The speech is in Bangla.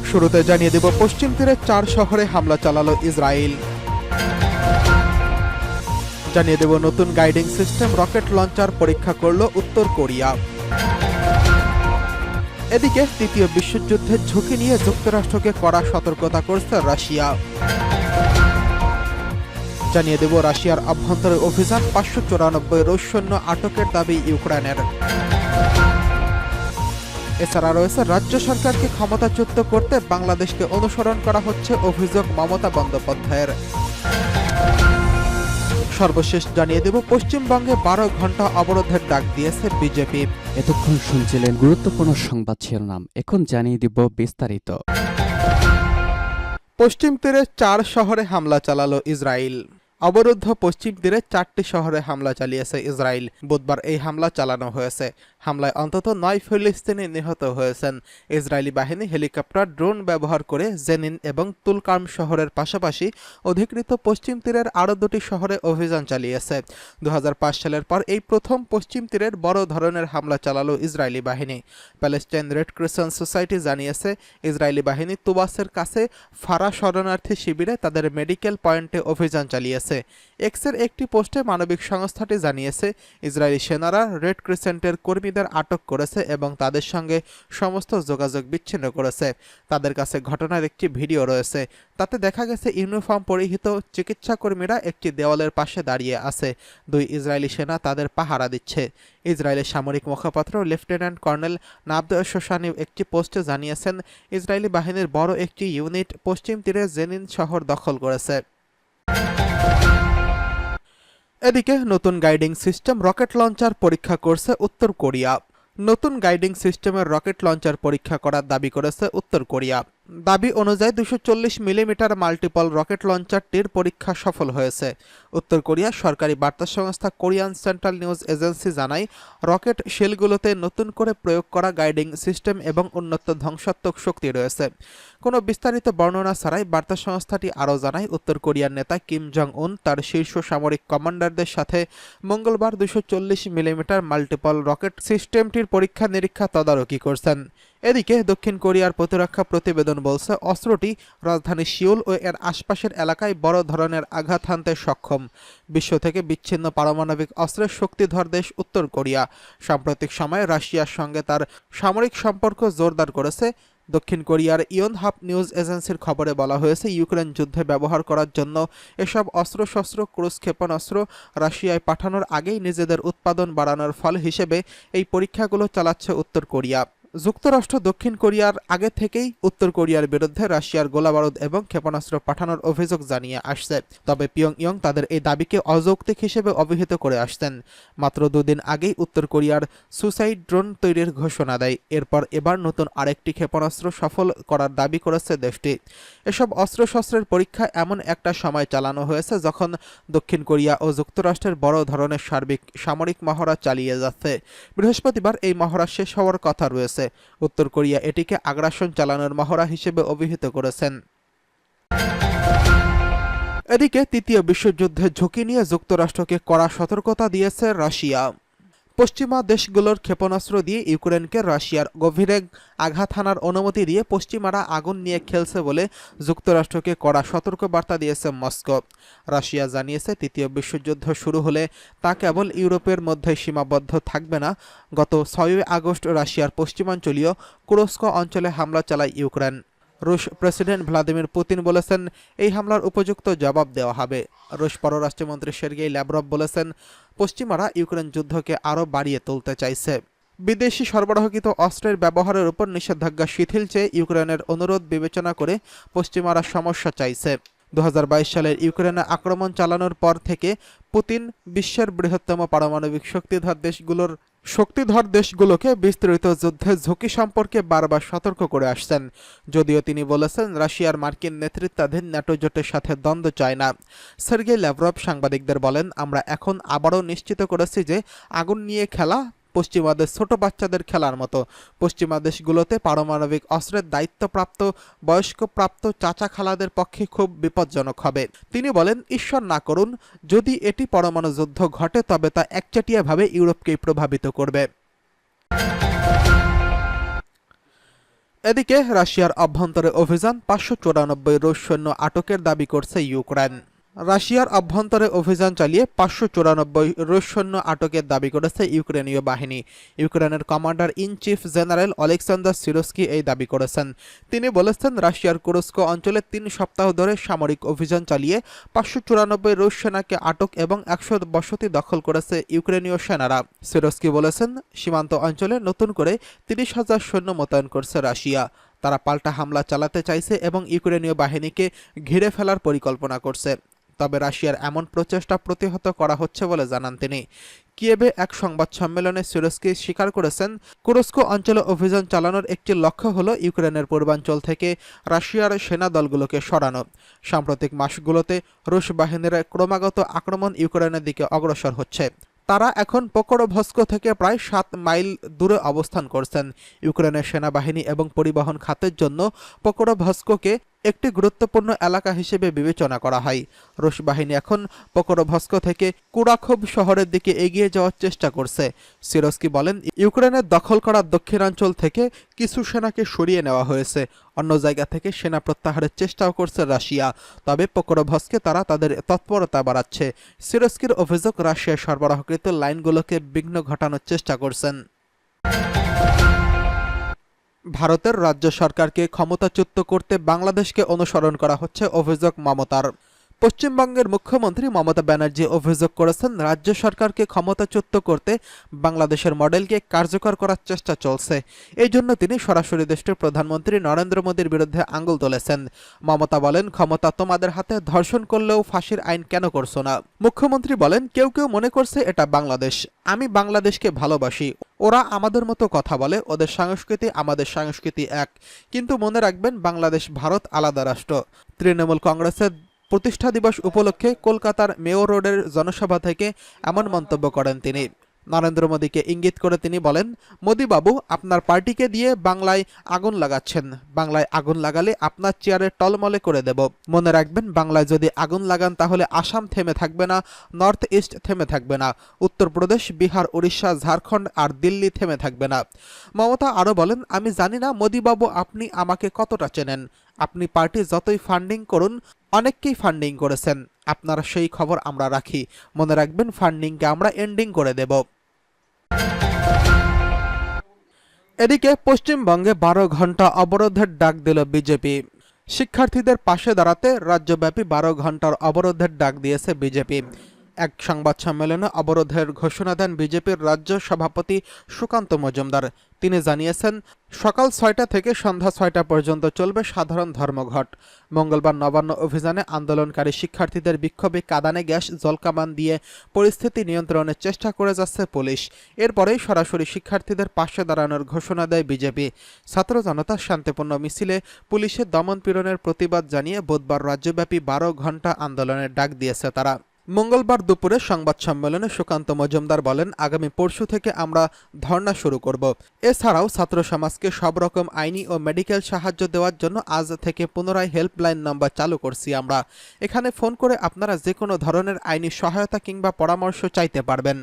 শুরুতে জানিয়ে দেব পশ্চিম তীরে 4 শহরে হামলা চালালো ইসরায়েল। জানিয়ে দেব নতুন গাইডিং সিস্টেম রকেট লঞ্চার পরীক্ষা করল উত্তর কোরিয়া। এদিকে তৃতীয় বিশ্বযুদ্ধের ঝুঁকি নিয়ে যুক্তরাষ্ট্রকে কড়া সতর্কতা করছে রাশিয়া। জানিয়ে দেব রাশিয়ার অভ্যন্তরে অভিযান, 594 রুশ সৈন্য আটকের দাবি ইউক্রেনের। এছাড়া রয়েছে রাজ্য সরকারকে ক্ষমতাচ্যুত করতে বাংলাদেশকে অনুসরণ করা হচ্ছে অভিযোগ মমতা বন্দ্যোপাধ্যায়ের। সর্বশেষ জানিয়ে দেব পশ্চিমবঙ্গে 12 ঘন্টা অবরোধের ডাক দিয়েছে বিজেপি। এতক্ষণ শুনছিলেন গুরুত্বপূর্ণ সংবাদ শিরোনাম, এখন জানিয়ে দিব বিস্তারিত। পশ্চিম তীরে 4 শহরে হামলা চালালো ইসরায়েল। অবরুদ্ধ পশ্চিম তীরে 4টি শহরে হামলা চালিয়েছে ইসরায়েল। বুধবার এই হামলা চালানো হয়েছে। হামলায় অন্তত 9 ফিলিস্তিনি নিহত হয়েছেন। ইসরায়েলি বাহিনী হেলিকপ্টার, ড্রোন ব্যবহার করে জেনিন এবং তুলকার্ম শহরের পাশাপাশি অধিকৃত পশ্চিম তীরের আরও 2টি শহরে অভিযান চালিয়েছে। 2005 সালের পর এই প্রথম পশ্চিম তীরের বড় ধরনের হামলা চালালো ইসরায়েলি বাহিনী। প্যালেস্টাইন রেড ক্রিসেন্ট সোসাইটি জানিয়েছে, ইসরায়েলি বাহিনী তুবাসের কাছে ফারা শরণার্থী শিবিরে তাদের মেডিকেল পয়েন্টে অভিযান চালিয়েছে। এক্সের একটি পোস্টে মানবিক সংস্থাটি জানিয়েছে, ইসরায়েলি সেনারা রেড ক্রিসেন্টের কর্মীদের আটক করেছে এবং তাদের সঙ্গে সমস্ত যোগাযোগ বিচ্ছিন্ন করেছে। তাদের কাছে ঘটনার একটি ভিডিও রয়েছে। তাতে দেখা গেছে ইউনিফর্ম পরিহিত চিকিৎসা কর্মীরা একটি দেওয়ালের পাশে দাঁড়িয়ে আছে। 2 ইসরায়েলি সেনা তাদের পাহারা দিচ্ছে। ইসরায়েলের সামরিক মুখপাত্র লেফটেন্যান্ট কর্নেল নাবদ শোশানি একটি পোস্টে জানিয়েছেন, ইসরায়েলি বাহিনীর বড় একটি ইউনিট পশ্চিম তীরে জেনিন শহর দখল করেছে। এদিকে নতুন গাইডিং সিস্টেম রকেট লঞ্চার পরীক্ষা করছে উত্তর কোরিয়া। নতুন গাইডিং সিস্টেমের রকেট লঞ্চার পরীক্ষা করার দাবি করেছে উত্তর কোরিয়া। দাবি অনুযায়ী 240 মিলিমিটার মাল্টিপল রকেট লঞ্চারটির পরীক্ষা সফল হয়েছে। উত্তর কোরিয়ার সরকারি বার্তা সংস্থা কোরিয়ান সেন্ট্রাল নিউজ এজেন্সি জানায়, রকেট শেলগুলোতে নতুন করে প্রয়োগ করা গাইডিং সিস্টেম এবং উন্নত ধ্বংসাত্মক শক্তি রয়েছে। কোনো বিস্তারিত বর্ণনা ছাড়াই বার্তা সংস্থাটি আরও জানায়, উত্তর কোরিয়ার নেতা কিম জং উন তার শীর্ষ সামরিক কমান্ডারদের সাথে মঙ্গলবার 240 মিলিমিটার মাল্টিপল রকেট সিস্টেমটির পরীক্ষা নিরীক্ষা তদারকি করছেন। এদিকে দক্ষিণ কোরিয়ার প্রতিরক্ষা প্রতিবেদন বলছে, অস্ত্রটি রাজধানী সিউল ও এর আশপাশের এলাকায় বড় ধরনের আঘাত হানতে সক্ষম। বিশ্ব থেকে বিচ্ছিন্ন পারমাণবিক অস্ত্রের শক্তিধর দেশ উত্তর কোরিয়া সাম্প্রতিক সময়ে রাশিয়ার সঙ্গে তার সামরিক সম্পর্ক জোরদার করেছে। দক্ষিণ কোরিয়ার ইয়নহাপ নিউজ এজেন্সির খবরে বলা হয়েছে, ইউক্রেন যুদ্ধে ব্যবহার করার জন্য এসব অস্ত্রশস্ত্র ক্রুজ ক্ষেপণাস্ত্র রাশিয়ায় পাঠানোর আগেই নিজেদের উৎপাদন বাড়ানোর ফল হিসেবে এই পরীক্ষাগুলো চালাচ্ছে উত্তর কোরিয়া। যুক্তরাষ্ট্র দক্ষিণ কোরিয়ার আগে থেকেই উত্তর কোরিয়ার বিরুদ্ধে রাশিয়ার গোলাবারুদ এবং ক্ষেপণাস্ত্র পাঠানোর অভিযোগ জানিয়ে আসছে। তবে পিয়ংইয়ং তাদের এই দাবিকে অযৌক্তিক হিসেবে অভিহিত করে আসছেন। মাত্র 2 দিন আগেই উত্তর কোরিয়ার সুসাইড ড্রোন তৈরির ঘোষণা দেয়। এরপর এবার নতুন আরেকটি ক্ষেপণাস্ত্র সফল করার দাবি করেছে দেশটি। এসব অস্ত্রশস্ত্রের পরীক্ষা এমন একটা সময় চালানো হয়েছে যখন দক্ষিণ কোরিয়া ও যুক্তরাষ্ট্রের বড় ধরনের সার্বিক সামরিক মহড়া চালিয়ে যাচ্ছে। বৃহস্পতিবার এই মহড়া শেষ হওয়ার কথা রয়েছে। উত্তর কোরিয়া এটিকে আগ্রাসন চালানোর মহড়া হিসেবে অভিহিত করেছেন। এদিকে তৃতীয় বিশ্বযুদ্ধের ঝুঁকি নিয়ে যুক্তরাষ্ট্রকে কড়া সতর্কতা দিয়েছে রাশিয়া। পশ্চিমা দেশগুলোর ক্ষেপণাস্ত্র দিয়ে ইউক্রেনকে রাশিয়ার গভীরে আঘাত হানার অনুমতি দিয়ে পশ্চিমারা আগুন নিয়ে খেলছে বলে যুক্তরাষ্ট্রকে কড়া সতর্কবার্তা দিয়েছে মস্কো। রাশিয়া জানিয়েছে, তৃতীয় বিশ্বযুদ্ধ শুরু হলে তা কেবল ইউরোপের মধ্যে সীমাবদ্ধ থাকবে না। গত 6 আগস্ট রাশিয়ার পশ্চিমাঞ্চলীয় কুরস্ক অঞ্চলে হামলা চালায় ইউক্রেন। রুশ প্রেসিডেন্ট ভ্লাদিমির পুতিন বলেছেন, এই হামলার উপযুক্ত জবাব দেওয়া হবে। রুশ পররাষ্ট্রমন্ত্রী সের্গেই ল্যাভরভ বলেছেন, পশ্চিমারা ইউক্রেন যুদ্ধকে আরও বাড়িয়ে তুলতে চাইছে। বিদেশি সরবরাহকৃত অস্ত্রের ব্যবহারের উপর নিষেধাজ্ঞা শিথিল চেয়ে ইউক্রেনের অনুরোধ বিবেচনা করে পশ্চিমারা সমস্যা চাইছে। 2022 সালের ইউক্রেনে আক্রমণ চালানোর পর থেকে পুতিন বিশ্বের বৃহত্তম পারমাণবিক শক্তিধর দেশগুলোকে বিস্তৃত যুদ্ধের ঝুঁকি সম্পর্কে বারবার সতর্ক করে আসছেন। যদিও তিনি বলেছেন, রাশিয়ার মার্কিন নেতৃত্বাধীন ন্যাটো জোটের সাথে দ্বন্দ্ব চায় না। সের্গেই ল্যাভরভ সাংবাদিকদের বলেন, আমরা এখন আবারও নিশ্চিত করেছি যে আগুন নিয়ে খেলা পশ্চিমাদের ছোট বাচ্চাদের খেলার মতো। পশ্চিমা দেশগুলোতে পারমাণবিক অস্ত্রের দায়িত্বপ্রাপ্ত বয়স্কপ্রাপ্ত চাচা খালাদের পক্ষে খুব বিপজ্জনক হবে। তিনি বলেন, ঈশ্বর না করুন, যদি এটি পরমাণু যুদ্ধ ঘটে তবে তা একচেটিয়াভাবে ইউরোপকেই প্রভাবিত করবে। এদিকে রাশিয়ার অভ্যন্তরে অভিযান 594 রুশ সৈন্য আটকের দাবি করছে ইউক্রেন। রাশিয়ার অভ্যন্তরে অভিযান চালিয়ে 594 রুশ সৈন্য আটকের দাবি করেছে ইউক্রেনীয় বাহিনী। ইউক্রেনের commander in chief general Oleksandr Syrskyi এই দাবি করেছেন। তিনি বলেছেন, রাশিয়ার কুরস্ক অঞ্চলে 3 সপ্তাহ ধরে সামরিক অভিযান চালিয়ে 594 রুশ সেনাকে আটক এবং 100 বসতি দখল করেছে ইউক্রেনীয় সেনারা। সিরস্কি বলেছেন, সীমান্ত অঞ্চলে নতুন করে 30,000 সৈন্য মোতায়েন করছে রাশিয়া। তারা পাল্টা হামলা চালাতে চাইছে এবং ইউক্রেনীয় বাহিনীকে ঘিরে ফেলার পরিকল্পনা করছে। তবে রাশিয়ার এমন প্রচেষ্টা প্রতিহত করা হচ্ছে বলে জানান তিনি। কিয়েভে এক সংবাদ সম্মেলনে সিরস্কি স্বীকার করেছেন, কুরস্ক অঞ্চলে অভিযান চালানোর একটি লক্ষ্য হল ইউক্রেনের পূর্বাঞ্চল থেকে রাশিয়ার সেনা দলগুলোকে সরানো। সাম্প্রতিক মাসগুলোতে রুশ বাহিনীর ক্রমাগত আক্রমণ ইউক্রেনের দিকে অগ্রসর হচ্ছে। তারা এখন পোকরোভস্ক থেকে প্রায় 7 মাইল দূরে অবস্থান করছেন। ইউক্রেনের সেনাবাহিনী এবং পরিবহন খাতের জন্য পোকরোভস্ককে একটি গুরুত্বপূর্ণ এলাকা হিসেবে বিবেচনা করা হয়। রুশ বাহিনী এখন পোকরোভস্ক থেকে কুরাখোভ শহরের দিকে এগিয়ে যাওয়ার চেষ্টা করছে। সিরস্কি বলেন, ইউক্রেনের দখল করা দক্ষিণাঞ্চল থেকে কিছু সেনাকে সরিয়ে নেওয়া হয়েছে। অন্য জায়গা থেকে সেনা প্রত্যাহারের চেষ্টাও করছে রাশিয়া। তবে পোকরোভস্কে তারা তাদের তৎপরতা বাড়াচ্ছে। সিরস্কির অভিযোগ, রাশিয়ার সরবরাহকৃত লাইনগুলোকে বিঘ্ন ঘটানোর চেষ্টা করছেন। ভারতের রাজ্য সরকারকে ক্ষমতাচ্যুত করতে বাংলাদেশকে অনুসরণ করা হচ্ছে অভিযোগ মমতার। পশ্চিমবঙ্গের মুখ্যমন্ত্রী মমতা ব্যানার্জি অভিযোগ করেছেন, রাজ্য সরকারকে ক্ষমতাচ্যুত করতে বাংলাদেশের মডেলকে কার্যকর করার চেষ্টা চলছে। এই জন্য তিনি সরাসরি দেশটির প্রধানমন্ত্রী নরেন্দ্র মোদীর বিরুদ্ধে আঙুল তুলেছেন। মমতা বলেন, ক্ষমতা তোমাদের হাতে, ধর্ষণ করলেও ফাঁসির আইন কেন করছো না? মুখ্যমন্ত্রী বলেন, কেউ কেউ মনে করছে এটা বাংলাদেশ। আমি বাংলাদেশকে ভালোবাসি। ওরা আমাদের মতো কথা বলে, ওদের সংস্কৃতি আমাদের সংস্কৃতি এক। কিন্তু মনে রাখবেন, বাংলাদেশ ভারত আলাদা রাষ্ট্র। তৃণমূল কংগ্রেসের প্রতিষ্ঠা দিবস উপলক্ষে কলকাতার মেয়র রোডের জনসভা থেকে এমন মন্তব্য করেন তিনি। নরেন্দ্র মোদীকে ইঙ্গিত করে তিনি বলেন, মোদী বাবু, আপনার পার্টিকে দিয়ে বাংলায় আগুন লাগাচ্ছেন। বাংলায় আগুন লাগালে আপনার চেয়ারে টলমলে করে দেব। মনে রাখবেন, বাংলায় যদি আগুন লাগান তাহলে আসাম থেমে থাকবে না, নর্থ ইস্ট থেমে থাকবে না, উত্তরপ্রদেশ, বিহার, উড়িষ্যা, ঝাড়খণ্ড আর দিল্লি থেমে থাকবে না। মমতা আরও বলেন, আমি জানি না মোদী বাবু আপনি আমাকে কতটা চেনেন। আপনি পার্টি যতই ফান্ডিং করুন, অনেককেই ফান্ডিং করেছেন, আপনার সেই খবর আমরা রাখি। মনে রাখবেন, ফান্ডিংকে আমরা এন্ডিং করে দেব। এদিকে পশ্চিমবঙ্গে 12 ঘন্টা অবরোধের ডাক দিল বিজেপি। শিক্ষার্থীদের পাশে দাঁড়াতে রাজ্যব্যাপী 12 ঘন্টার অবরোধের ডাক দিয়েছে বিজেপি। এক সংবাদ সম্মেলনে অবরোধের ঘোষণা দেন বিজেপির রাজ্য সভাপতি সুকান্ত মজুমদার। তিনি জানিয়েছেন, সকাল 6টা থেকে সন্ধ্যা 6টা পর্যন্ত চলবে সাধারণ ধর্মঘট। মঙ্গলবার নবান্ন অভিযানে আন্দোলনকারী শিক্ষার্থীদের বিক্ষোভে কাঁদানে গ্যাস, জলকামান দিয়ে পরিস্থিতি নিয়ন্ত্রণের চেষ্টা করে যাচ্ছে পুলিশ। এরপরেই সরাসরি শিক্ষার্থীদের পাশে দাঁড়ানোর ঘোষণা দেয় বিজেপি। ছাত্র জনতার শান্তিপূর্ণ মিছিলে পুলিশের দমন-পীড়নের প্রতিবাদ জানিয়ে বুধবার রাজ্যব্যাপী 12 ঘন্টা আন্দোলনের ডাক দিয়েছে তারা। মঙ্গলবার দুপুরে সংবাদ সম্মেলনে সুকান্ত মজুমদার বলেন, আগামী পরশু থেকে আমরা ধর্ণা শুরু করব। এছাড়াও ছাত্র সমাজকে সব রকম আইনি ও মেডিকেল সাহায্য দেওয়ার জন্য আজ থেকে পুনরায় হেল্পলাইন নম্বর চালু করছি আমরা। এখানে ফোন করে আপনারা যে কোনো ধরনের আইনি সহায়তা কিংবা পরামর্শ চাইতে পারবেন।